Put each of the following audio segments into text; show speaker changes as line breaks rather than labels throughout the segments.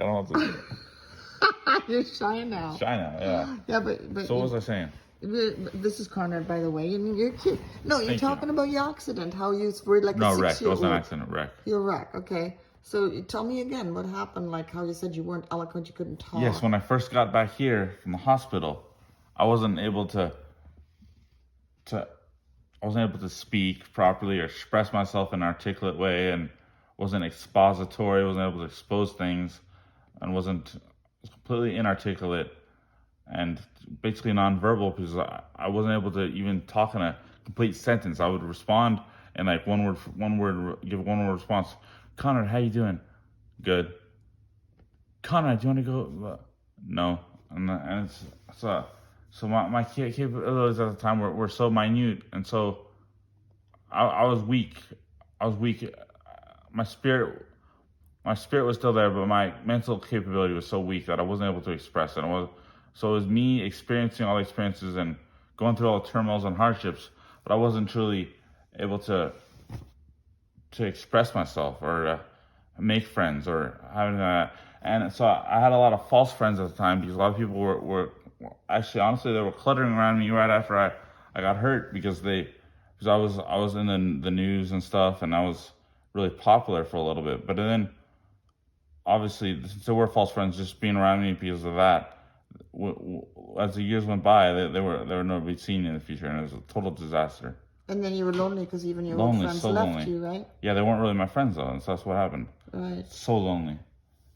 I don't know what to do.
You're shy now.
Shy now, yeah.
Yeah, but
So what was I saying?
this is Conrad, by the way, and you're cute. No, you're
Thank you.
talking about your accident. How you were like
No,
a 6-year-old.
wreck. It wasn't an accident, wreck.
You're wreck. Okay. So tell me again what happened. Like how you said you weren't eloquent, you couldn't talk.
Yes, when I first got back here from the hospital, I wasn't able to speak properly or express myself in an articulate way, and wasn't expository, wasn't able to expose things, and was completely inarticulate and basically nonverbal because I wasn't able to even talk in a complete sentence. I would respond in like give one word response. Conrad, how you doing? Good. Conrad, do you want to go? No. And it's so my capabilities at the time were so minute, and so I was weak. My spirit was still there, but my mental capability was so weak that I wasn't able to express it. So it was me experiencing all the experiences and going through all the turmoils and hardships, but I wasn't truly able to express myself or make friends or having that. And so I had a lot of false friends at the time because a lot of people were actually, honestly, they were cluttering around me right after I got hurt because I was in the news and stuff, and I was really popular for a little bit. But then, obviously, there were false friends just being around me because of that. As the years went by, they were nowhere to be seen in the future, and it was a total disaster.
And then you were lonely because even your old friends left you, right?
Yeah, they weren't really my friends though, and so that's what happened.
Right.
So lonely.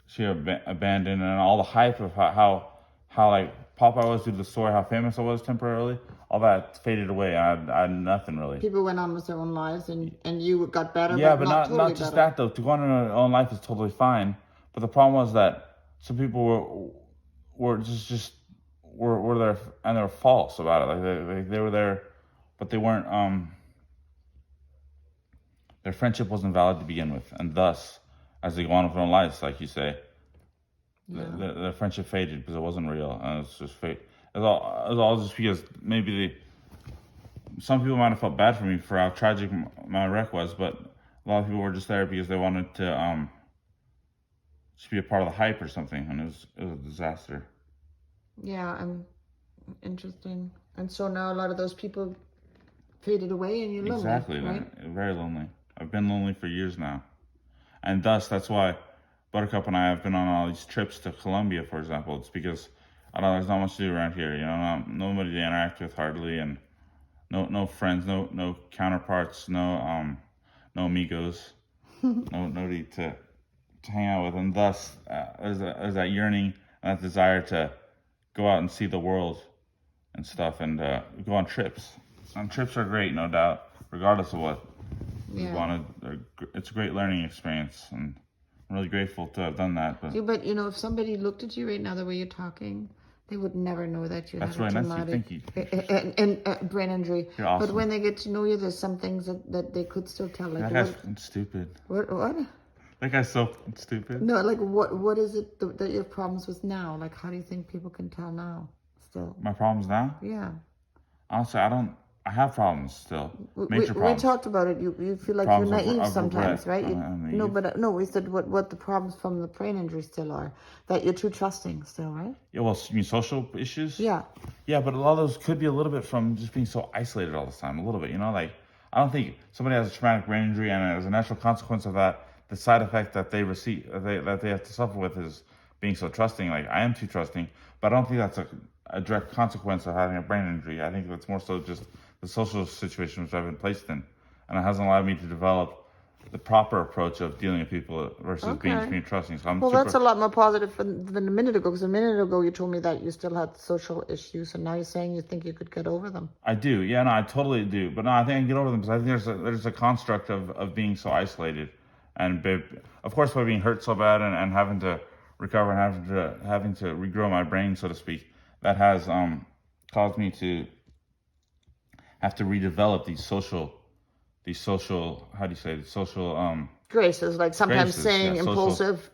She abandoned, and all the hype of how like pop I was due to the story, how famous I was temporarily, all that faded away. I had nothing really.
People went on with their own lives, and you got better.
Yeah,
but
not just better. That though. To go on in their own life is totally fine, but the problem was that some people were there, and they were false about it. Like they were there, but they weren't. Their friendship wasn't valid to begin with, and thus, as they go on with their own lives, like you say, yeah. Their friendship faded because it wasn't real, and it's just fake. It was all just because maybe some people might have felt bad for me for how tragic my wreck was, but a lot of people were just there because they wanted to just be a part of the hype or something, and it was a disaster.
Yeah, interesting. And so now a lot of those people faded away, and you're lonely.
Exactly,
right?
Very lonely. I've been lonely for years now, and thus that's why Buttercup and I have been on all these trips to Colombia, for example. It's because there's not much to do around here. You know, nobody to interact with hardly, and no friends, no counterparts, no amigos, nobody to hang out with, and thus there's that yearning and that desire to go out and see the world and stuff, and go on trips. And trips are great, no doubt, regardless of what we wanted. It's a great learning experience, and I'm really grateful to have done that. But
if somebody looked at you right now the way you're talking, they would never know that you had a traumatic and brain injury.
You're awesome.
But when they get to know you, there's some things that they could still tell. Like,
that guy's stupid.
What?
That guy's so stupid.
No, like what is it that you have problems with now? Like, how do you think people can tell now? Still.
My problems now?
Yeah.
Honestly, I have problems still. Major problems.
We talked about it. You feel like
problems
you're naive sometimes, right?
No,
we said what the problems from the brain injury still are. That you're too trusting still, right?
Yeah, well, you mean social issues?
Yeah.
Yeah, but a lot of those could be a little bit from just being so isolated all the time. A little bit, like I don't think somebody has a traumatic brain injury and as a natural consequence of that, the side effect that they receive, that they have to suffer with is being so trusting. Like I am too trusting, but I don't think that's a direct consequence of having a brain injury. I think that's more so just the social situation which I've been placed in, and it hasn't allowed me to develop the proper approach of dealing with people versus being trusting. So
that's a lot more positive than a minute ago, because a minute ago you told me that you still had social issues, and now you're saying you think you could get over them.
I do, yeah, no, I totally do, but no, I think I can get over them because I think there's a construct of being so isolated, and of course by being hurt so bad and having to recover and having to regrow my brain, so to speak, that has caused me to have to redevelop these social how do you say,
graces, like sometimes
graces,
saying impulsive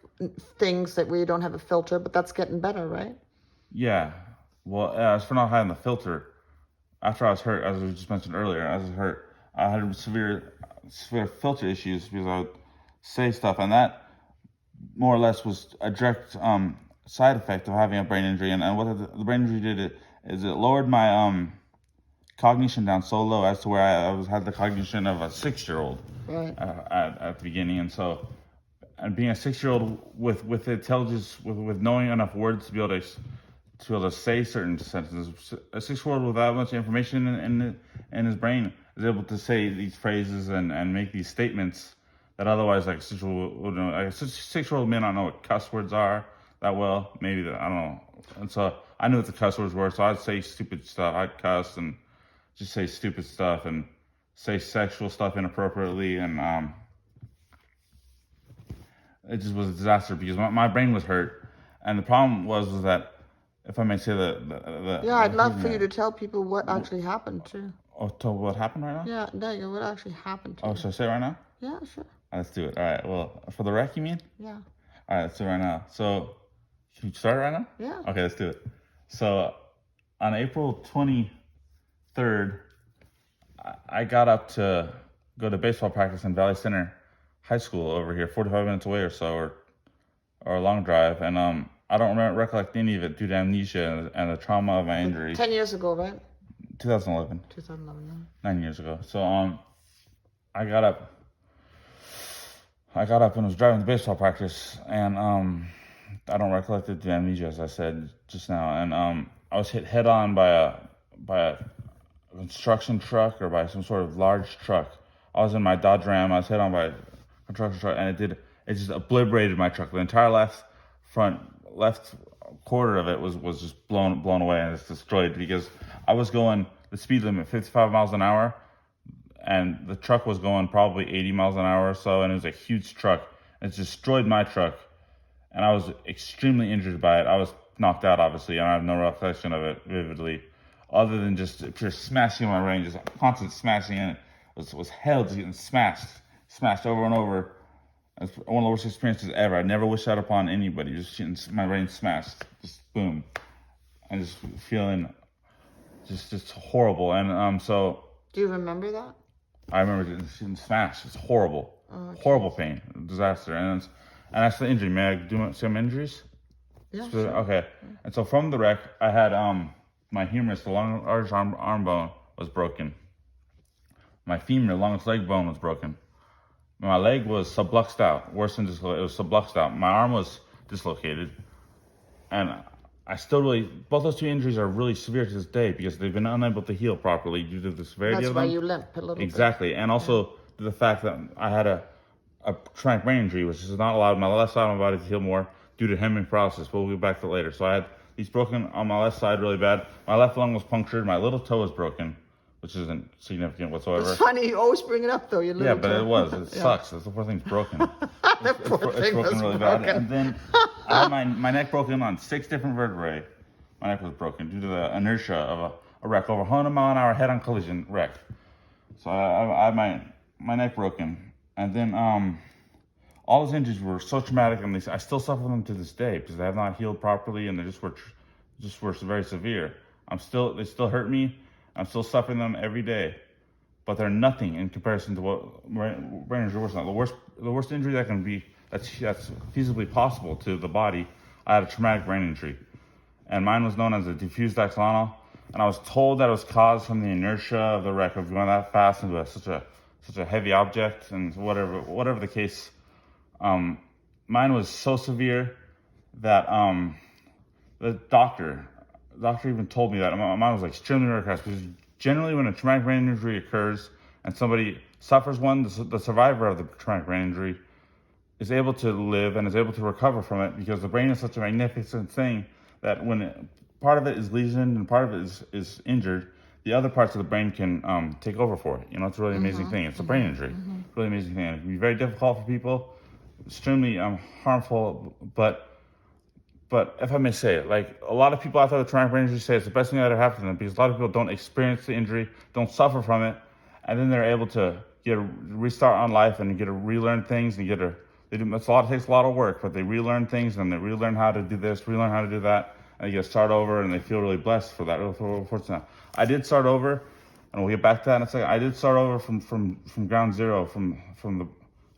things that we don't have a filter, but that's getting better, right?
Yeah. Well, as for not having the filter, after I was hurt, as we just mentioned earlier, I had severe filter issues because I would say stuff, and that more or less was a direct side effect of having a brain injury. And what the brain injury did is it lowered my cognition down so low as to where I had the cognition of a 6-year-old
Right.
At the beginning. And so, and being a 6-year-old with intelligence, with knowing enough words to be able to say certain sentences, a 6-year-old with that much information in his brain is able to say these phrases and make these statements that otherwise like a 6-year-old would know. Like a 6-year-old may not know what cuss words are that well. Maybe that, I don't know. And so I knew what the cuss words were, so I'd say stupid stuff. I'd cuss and just say stupid stuff and say sexual stuff inappropriately, and it just was a disaster because my brain was hurt. And the problem was that, if I may say
yeah, I'd love for you to tell people what actually happened too.
Oh, tell what happened right now?
Yeah, no, what actually happened to you.
Oh, should I say it right now?
Yeah, sure.
All right, let's do it. All right, well, for the wreck, you mean?
Yeah.
All right, let's do it right now. So, can you start right now?
Yeah.
Okay, let's do it. So, on April 23rd, I got up to go to baseball practice in Valley Center High School over here, 45 minutes away or so, or a long drive. And I don't recollect any of it due to amnesia and the trauma of my injury.
10 years ago, right?
2011.
2011, yeah.
9 years ago. So I got up and was driving to baseball practice, and I don't recollect it due to amnesia, as I said just now. And I was hit head on by a construction truck or by some sort of large truck. I was in my Dodge Ram. I was hit on by a construction truck, and it just obliterated my truck. The entire left quarter of it was just blown away, and it's destroyed because I was going the speed limit 55 miles an hour, and the truck was going probably 80 miles an hour or so, and it was a huge truck. It destroyed my truck, and I was extremely injured by it. I was knocked out, obviously, and I have no recollection of it vividly, other than just pure smashing my brain, just constant smashing, and it was hell, just getting smashed over and over. It's one of the worst experiences ever. I never wish that upon anybody. Just getting my brain smashed, just boom, and just feeling just horrible. And so.
Do you remember that?
I remember getting smashed. It's horrible, horrible pain, disaster, and that's the injury. May I do some injuries?
Yeah. Sure.
Okay. And so from the wreck, I had my humerus, the large arm bone, was broken. My femur, the longest leg bone, was broken. My leg was subluxed out, worse than dislocated. It was subluxed out. My arm was dislocated, and I still both those two injuries are really severe to this day because they've been unable to heal properly due to the severity of them.
That's why you limp a little bit.
Exactly, and also the fact that I had a traumatic brain injury, which has not allowed my left side of my body to heal more due to hemorrhaging process. But we'll get back to it later. So I had these broken on my left side really bad. My left lung was punctured. My little toe was broken, which isn't significant whatsoever.
It's funny, you always bring it up though. Your little
but
toe.
it was. It sucks. That's the poor thing's broken.
It's broken
really bad. And then I had my neck broken on 6 different vertebrae. My neck was broken due to the inertia of a wreck, over 100 mile an hour head-on collision wreck. So I had my neck broken, and then all those injuries were so traumatic, and I still suffer them to this day because they have not healed properly, and they just were very severe. They still hurt me. I'm still suffering them every day, but they're nothing in comparison to what brain injury was. The worst injury that's feasibly possible to the body. I had a traumatic brain injury, and mine was known as a diffused axonal. And I was told that it was caused from the inertia of the wreck of going that fast into such a heavy object, and whatever the case. Mine was so severe that the doctor even told me that mine was extremely rare because generally when a traumatic brain injury occurs and somebody suffers one, the survivor of the traumatic brain injury is able to live and is able to recover from it because the brain is such a magnificent thing that when part of it is lesioned and part of it is injured, the other parts of the brain can take over for it. It's a really amazing thing. It's a brain injury. Really amazing thing. It can be very difficult for people, extremely harmful, but if I may say it, like a lot of people after the traumatic brain injury say it's the best thing that ever happened to them because a lot of people don't experience the injury, don't suffer from it, and then they're able to get a restart on life and get to relearn things and it takes a lot of work, but they relearn things and they relearn how to do this, relearn how to do that, and they get to start over, and they feel really blessed for that. Fortunate. I did start over, and we'll get back to that in a second. I did start over from ground zero.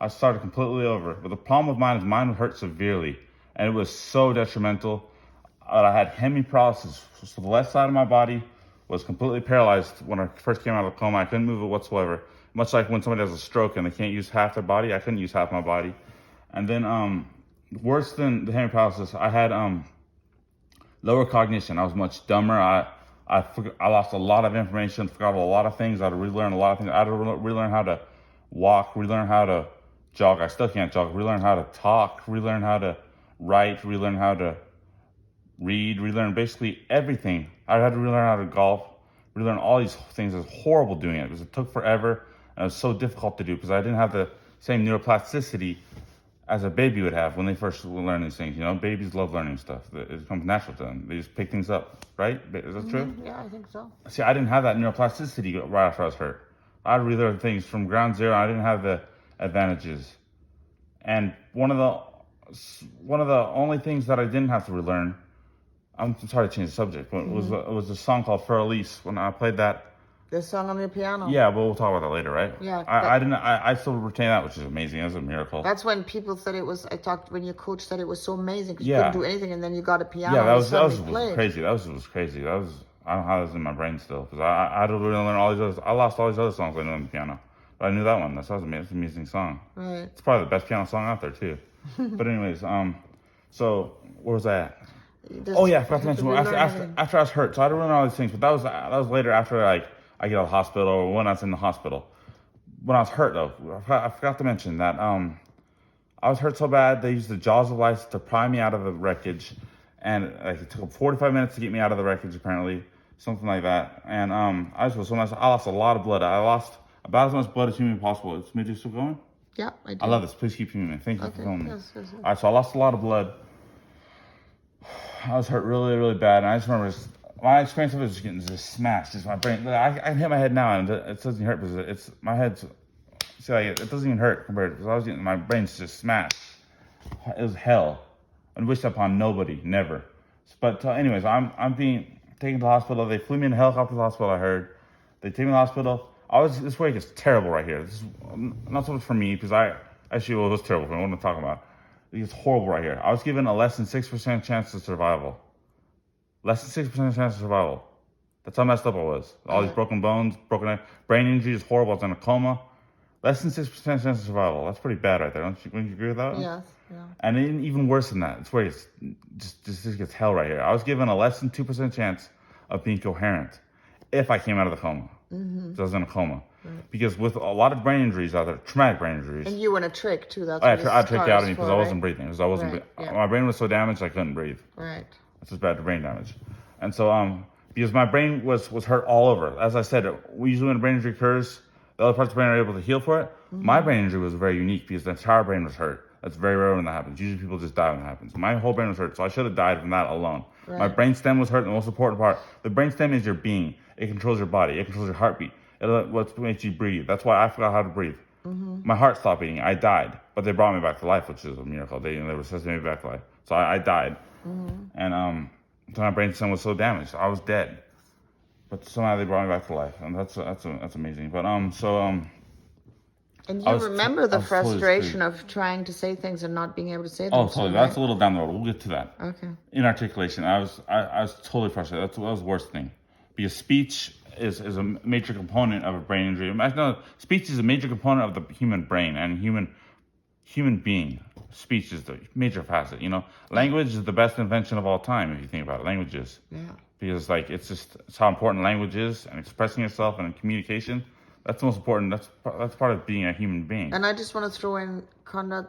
I started completely over. But the problem with mine would hurt severely, and it was so detrimental that I had hemiparalysis. So the left side of my body was completely paralyzed when I first came out of the coma. I couldn't move it whatsoever. Much like when somebody has a stroke and they can't use half their body, I couldn't use half my body. And then worse than the hemiparalysis, I had lower cognition. I was much dumber. I lost a lot of information, forgot a lot of things. I had to relearn a lot of things. I had to relearn how to walk, relearn how to jog. I still can't jog. Relearn how to talk, relearn how to write, relearn how to read, relearn basically everything. I had to relearn how to golf, relearn all these things. It was horrible doing it because it took forever and it was so difficult to do because I didn't have the same neuroplasticity as a baby would have when they first learn these things. You know, babies love learning stuff. It comes natural to them. They just pick things up, right? Is that true?
Yeah, I think so.
See, I didn't have that neuroplasticity right after I was hurt. I had to relearn things from ground zero. I didn't have the advantages. And one of the only things that I didn't have to relearn, I'm sorry to change the subject, but it was a song called For Elise. When I played that,
the song on the piano.
Yeah, but we'll talk about that later, right?
Yeah.
I still retain that, which is amazing. That's a miracle.
That's when people said it was. When your coach said it was so amazing because you couldn't do anything, and then you got a piano.
Yeah, that was crazy. That was crazy. I don't know how that's in my brain still because I had to really learn all these others. I lost all these other songs I knew on the piano, but I knew that one. That was amazing. It's an amazing song.
Right.
It's probably the best piano song out there too. But anyways, so where was I at? Oh yeah, I forgot to mention. After I was hurt, so I had to learn all these things. But that was later after I get out of the hospital or when I was in the hospital. When I was hurt though, I forgot to mention that I was hurt so bad they used the jaws of life to pry me out of the wreckage, and it took 45 minutes to get me out of the wreckage apparently, something like that. And I lost a lot of blood. I lost about as much blood as humanly possible. Is Midge still going?
Yeah, I do.
I love this. Please keep moving. Thank you for filming me.
Yes.
All right, so I lost a lot of blood. I was hurt really, really bad, and I just remember my experience of it was just getting smashed. Just my brain. I can hit my head now, and it doesn't hurt because it's my head's. See, it doesn't even hurt compared to because I was getting my brain's just smashed. It was hell. I wish upon nobody, never. But anyways, I'm being taken to the hospital. They flew me in a helicopter to the hospital. I heard they take me to the hospital. This way gets terrible right here. This is not so much for me because it was terrible for me. What am I talking about? It's horrible right here. I was given a less than 6% chance of survival. Less than 6% chance of survival. That's how messed up I was. All these broken bones, brain injury is horrible. I was in a coma. Less than 6% chance of survival. That's pretty bad right there. Wouldn't you agree with that?
Yes. Yeah.
And even worse than that. It's where it just gets hell right here. I was given a less than 2% chance of being coherent if I came out of the coma. So I was in a coma. Right. Because with a lot of brain injuries out there, traumatic brain injuries.
And you were in a trach too. That's
I tricked out of me because I wasn't breathing. Because I wasn't. My brain was so damaged I couldn't breathe.
Right.
That's just bad brain damage. And so because my brain was hurt all over. As I said, usually when a brain injury occurs, the other parts of the brain are able to heal for it. My brain injury was very unique because the entire brain was hurt. That's very rare when that happens. Usually people just die when that happens. My whole brain was hurt, so I should have died from that alone. Right. My brain stem was hurt. The most important part, the brain stem is your being. It controls your body. It controls your heartbeat. What makes you breathe. That's why I forgot how to breathe. My heart stopped beating. I died, but they brought me back to life, which is a miracle. They resuscitated me back to life. So I died, and so my brain stem was so damaged, I was dead. But somehow they brought me back to life, and that's amazing. But
And you remember the frustration of trying to say things and not being able to say them.
Oh, totally. That's a little down the road. We'll get to that.
Okay.
Inarticulation. I was totally frustrated. That was the worst thing, because speech is a major component of a brain injury. No, speech is a major component of the human brain and human being. Speech is the major facet. You know, language is the best invention of all time if you think about it. Languages. Yeah. Because it's how important language is and expressing yourself and communication. That's the most important. That's part of being a human being.
And I just want to throw in, Conrad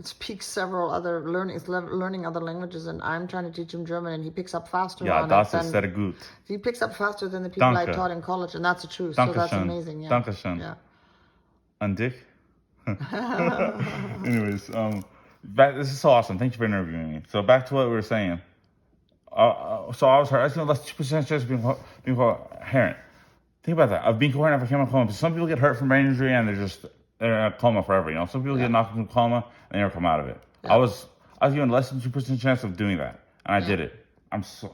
speaks several other learning other languages, and I'm trying to teach him German, and he picks up faster.
Yeah, das ist sehr gut.
He picks up faster than the people I taught in college, and that's the truth. So that's amazing. Yeah.
Dankeschön.
Yeah.
And dich? Anyways, this is so awesome. Thank you for interviewing me. So back to what we were saying. So I was hurt. I was going to less 2% chance of being coherent. Think about that. Of being coherent if I came out of coma. Because some people get hurt from brain injury and they're in a coma forever. You know, some people get knocked into a coma and never come out of it. Yeah. I was given less than 2% chance of doing that, and I did it. It's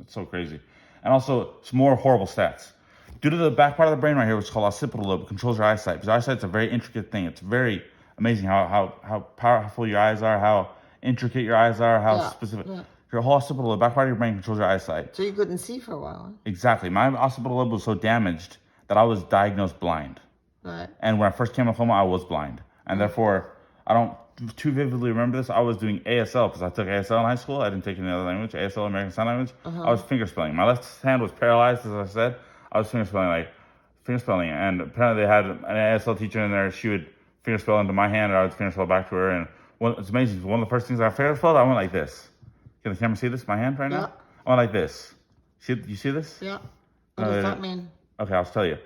so crazy. And also, some more horrible stats. Due to the back part of the brain right here, which is called occipital lobe, it controls your eyesight. Because eyesight is a very intricate thing. It's very amazing how powerful your eyes are, how intricate your eyes are, how specific. Yeah. Your whole occipital lobe, back part of your brain controls your eyesight.
So you couldn't see for a while.
Exactly. My occipital lobe was so damaged that I was diagnosed blind.
Right.
And when I first came home, I was blind. And therefore, I don't too vividly remember this. I was doing ASL because I took ASL in high school. I didn't take any other language, ASL, American Sign Language. I was fingerspelling. My left hand was paralyzed, as I said. I was fingerspelling. And apparently they had an ASL teacher in there. She would fingerspell into my hand, and I would fingerspell back to her. And it's amazing. One of the first things I fingerspelled, I went like this. Can the camera see this? My hand right now? I went like this. You see this?
Yeah. What does that mean?
Okay, I'll tell you.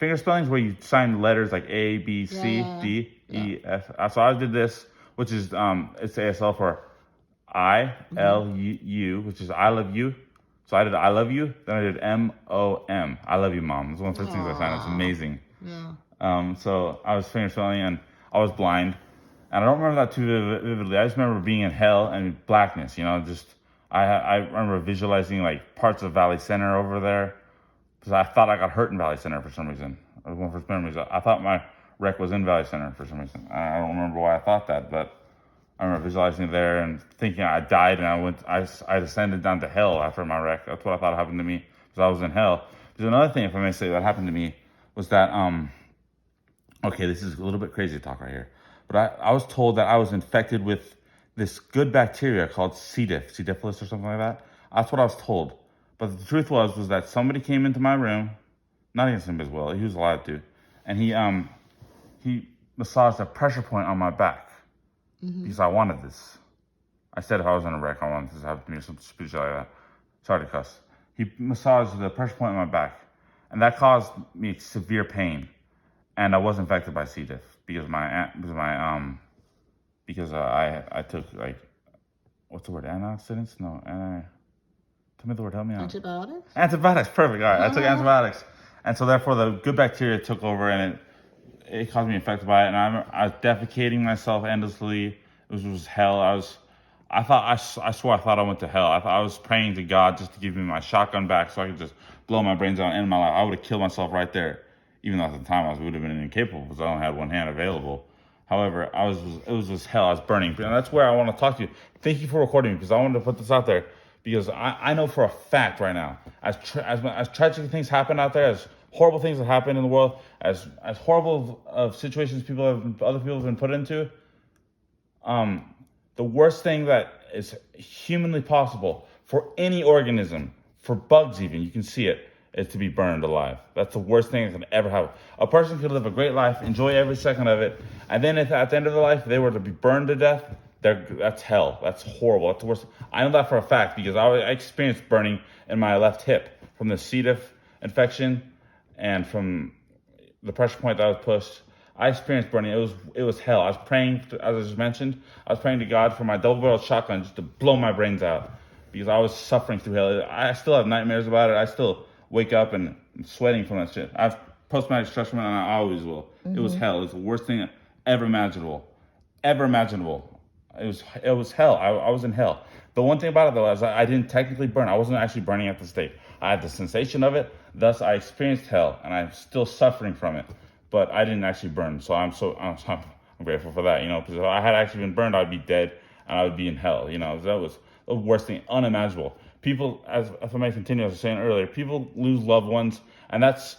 Fingerspelling is where you sign letters like A, B, C, D, E, F. So I did this, which is it's ASL for I, L, U, which is I love you. So I did I love you, then I did M-O-M. I love you, Mom. It's one of the first things I signed. It's amazing. Yeah. So I was fingerspelling and I was blind. And I don't remember that too vividly. I just remember being in hell and blackness, I remember visualizing like parts of Valley Center over there because I thought I got hurt in Valley Center for some reason. It was one of the first memories. I thought my wreck was in Valley Center for some reason. I don't remember why I thought that, but I remember visualizing there and thinking I died and I descended down to hell after my wreck. That's what I thought happened to me because I was in hell. There's another thing, if I may say, that happened to me was that, okay, this is a little bit crazy talk right here, but I was told that I was infected with this good bacteria called C. diff, C. diffilus or something like that. That's what I was told. But the truth was that somebody came into my room, not against him as well, he was allowed to, and he massaged a pressure point on my back because I wanted this. I said if I was in a wreck, I wanted this to happen to me or something stupid like that. Sorry to cuss. He massaged the pressure point on my back, and that caused me severe pain, and I was infected by C. diff because I took like, what's the word? Antioxidants? No, tell me the word. Help me out.
Antibiotics.
Antibiotics. Perfect. All right. I took antibiotics, and so therefore the good bacteria took over, and it caused me infected by it. And I was defecating myself endlessly. It was hell. I swore I thought I went to hell. I was praying to God just to give me my shotgun back so I could just blow my brains out and end my life. I would have killed myself right there, even though at the time I would have been incapable because I only had one hand available. However, it was just hell. I was burning. And that's where I want to talk to you. Thank you for recording me because I wanted to put this out there because I know for a fact right now, as tragic things happen out there, as horrible things that happen in the world, as horrible of situations other people have been put into, the worst thing that is humanly possible for any organism, for bugs even, you can see it, is to be burned alive. That's the worst thing that can ever happen. A person could live a great life, enjoy every second of it, and then if at the end of their life they were to be burned to death, that's hell. That's horrible. That's the worst. I know that for a fact because I experienced burning in my left hip from the C. diff infection and from the pressure point that I was pushed. I experienced burning. It was hell. I was praying, as I just mentioned, I was praying to God for my double-barreled shotgun just to blow my brains out because I was suffering through hell. I still have nightmares about it. I still wake up and I'm sweating from that shit. I have post-traumatic stress from it, and I always will. It was hell. It's the worst thing ever imaginable. Ever imaginable. It was hell. I was in hell. The one thing about it though is I didn't technically burn. I wasn't actually burning at the stake. I had the sensation of it. Thus, I experienced hell, and I'm still suffering from it. But I didn't actually burn, so I'm grateful for that. Because if I had actually been burned, I'd be dead and I would be in hell. That was the worst thing, unimaginable. People, as I may continue, as I was saying earlier, people lose loved ones, and that's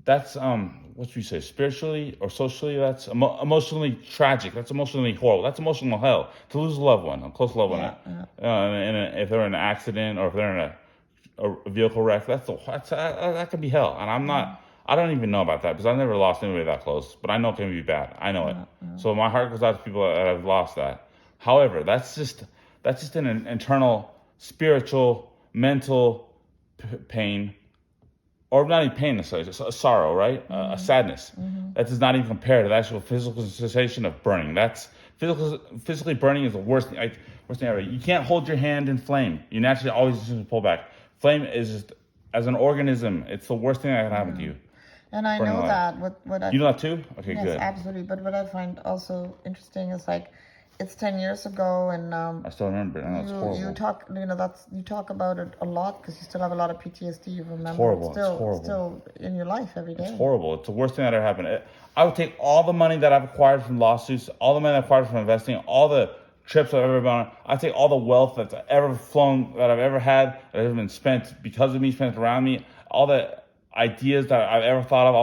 what should you say, spiritually or socially, that's emotionally tragic. That's emotionally horrible. That's emotional hell to lose a loved one, a close loved one. If they're in an accident or if they're in a vehicle wreck, that could be hell. And I don't even know about that because I've never lost anybody that close, but I know it can be bad. I know it. So my heart goes out to people that have lost that. However, that's just an internal, spiritual, mental pain. Or not even pain necessarily, just a sorrow, right? A sadness. That does not even compare to the actual physical sensation of burning. That's physically burning is the worst thing ever. You can't hold your hand in flame. You naturally always just pull back. Flame is just, as an organism, it's the worst thing that can happen to you.
And I know that.
You know that too? Okay,
yes,
good.
Absolutely. But what I find also interesting is like, it's 10 years ago, and
I still remember it, and that's horrible.
You talk about it a lot because you still have a lot of PTSD. You remember
it's horrible.
It's still in your life every day.
It's horrible. It's the worst thing that ever happened. I would take all the money that I've acquired from lawsuits, all the money I've acquired from investing, all the trips I've ever been on. I take all the wealth that's ever flown, that I've ever had, that has been spent because of me, spent around me, all the ideas that I've ever thought of,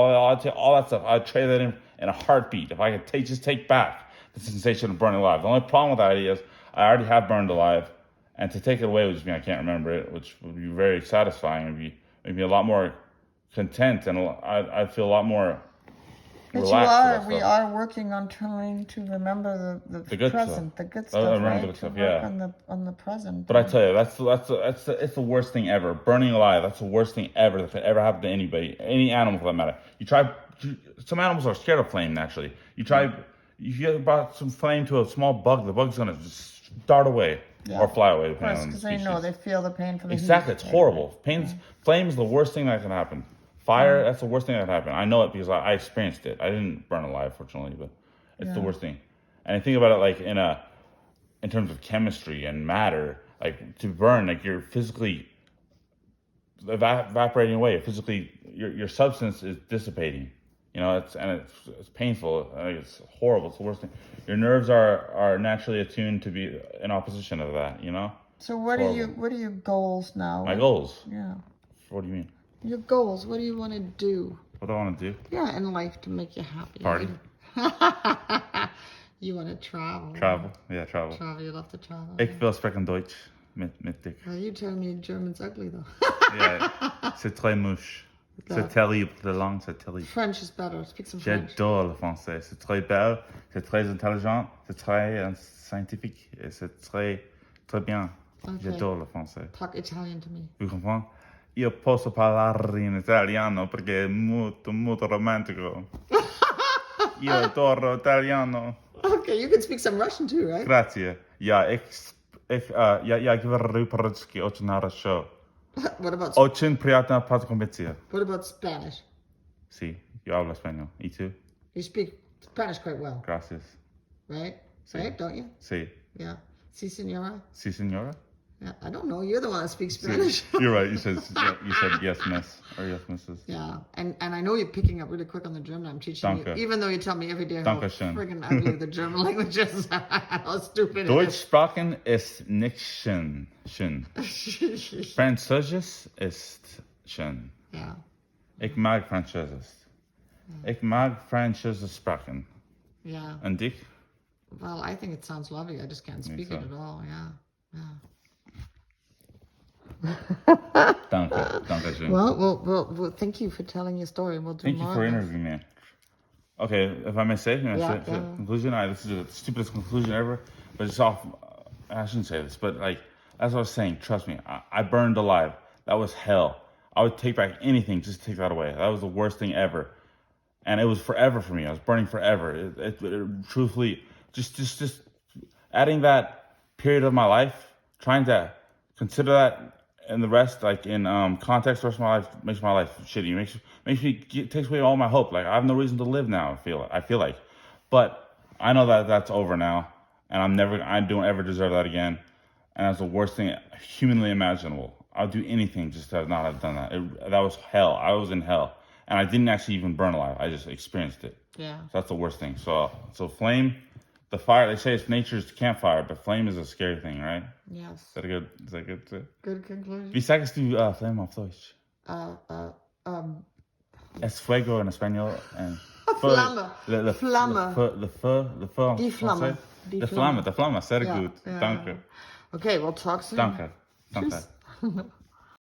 all that stuff. I'd trade that in a heartbeat. If I could just take back the sensation of burning alive. The only problem with that idea is I already have burned alive, and to take it away would just mean I can't remember it, which would be very satisfying. It'd be a lot more content, and I'd feel a lot more relaxed.
We are working on trying to remember the good present, stuff. The good stuff.
Remember
right?
the good stuff,
on the present.
But I tell you, it's the worst thing ever. Burning alive, that's the worst thing ever that could ever happen to anybody, any animal for that matter. Some animals are scared of flame naturally. If you brought some flame to a small bug, the bug's gonna just dart away or fly away.
Of course, because they feel the pain from the
exactly.
heat.
It's horrible. Flame is the worst thing that can happen. Fire, that's the worst thing that can happen. I know it because I experienced it. I didn't burn alive, fortunately, but it's the worst thing. And I think about it like in terms of chemistry and matter. Like to burn, like you're physically evaporating away. Physically, your substance is dissipating. It's painful. It's horrible. It's the worst thing. Your nerves are naturally attuned to be in opposition of that.
So what are your goals now?
My goals?
Yeah.
What do you mean?
Your goals. What do you want to do?
What do I want to do?
Yeah, in life to make you happy.
Party.
You want to travel.
Travel. Yeah, travel.
You love to travel.
Ik wil spreken Duits met dich.
Well, you tell me German's ugly though.
Yeah, c'est très moche. C'est terrible. La langue, c'est terrible.
French is better. Speak some French.
J'adore le français. C'est très belle, c'est très intelligent, c'est très scientifique et c'est très, très bien. Okay. J'adore le français.
Talk Italian to me.
Vous comprenez? Io posso parlare in italiano perché è molto, molto romantico. Io adoro italiano.
Okay, you can speak some Russian too, right?
Grazie. Ja, я говорю по-русски очень хорошо.
What about
Очень приятно познакомиться.
What about Spanish?
Sí, yo hablo español. ¿Y tú?
You speak Spanish quite well.
Gracias.
Right?
Sí.
Right, don't you?
Sí.
Yeah. Sí, señora?
Sí, señora?
Yeah, I don't know. You're the one that speaks Spanish.
You're right. You said yes, miss, or yes, missus.
Yeah, and I know you're picking up really quick on the German. I'm teaching you, even though you tell me every day how friggin' ugly the German language is, how stupid
Deutsch
it is.
sprechen ist nicht schön. Französisch ist schön.
Yeah.
Ich mag Französisch. Ich mag Französisch sprechen.
Yeah.
Und dich?
Well, I think it sounds lovely. I just can't speak it at all. Yeah.
Danke schön.
Well, thank you for telling your story. We'll do
thank
more.
Thank you for interviewing me. Okay, if I may say, conclusion. This is the stupidest conclusion ever, but it's off. I shouldn't say this, but like as I was saying, trust me, I burned alive. That was hell. I would take back anything just to take that away. That was the worst thing ever, and it was forever for me. I was burning forever. It truthfully, just adding that period of my life, trying to consider that. And the rest, like in context, the rest of my life makes my life shitty. Takes away all my hope. Like I have no reason to live now. I feel like, but I know that that's over now, and I don't ever deserve that again. And that's the worst thing humanly imaginable. I'll do anything just to not have done that. That was hell. I was in hell, and I didn't actually even burn alive. I just experienced it.
Yeah.
So that's the worst thing. So flame. The fire, they say it's nature's campfire, but flame is a scary thing, right?
Yes.
Is that good too?
Good conclusion.
Wie sagst du Flame auf Deutsch? Es fuego en español.
Flamme. Flamme.
The feu.
Die Flamme.
The Flamme. Sehr gut.
Yeah.
Danke.
Okay, we'll talk soon.
Danke.